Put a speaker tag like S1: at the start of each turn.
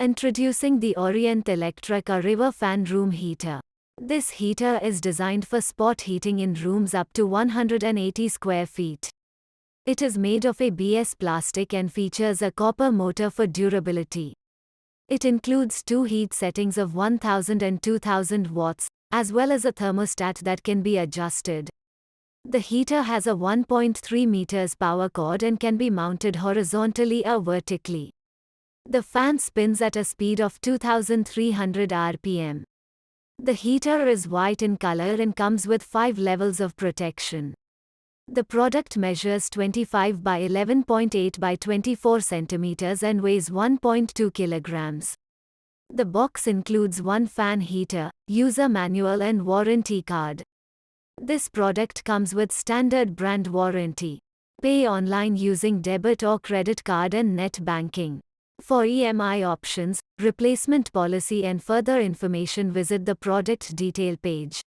S1: Introducing the Orient Electric Areva Fan Room Heater. This heater is designed for spot heating in rooms up to 180 square feet. It is made of ABS plastic and features a copper motor for durability. It includes two heat settings of 1000 and 2000 watts, as well as a thermostat that can be adjusted. The heater has a 1.3 meters power cord and can be mounted horizontally or vertically. The fan spins at a speed of 2300 rpm. The heater is white in color and comes with 5 levels of protection. The product measures 25 by 11.8 by 24 centimeters and weighs 1.2 kilograms. The box includes one fan heater, user manual and warranty card. This product comes with standard brand warranty. Pay online using debit or credit card and net banking. For EMI options, replacement policy and further information, visit the product detail page.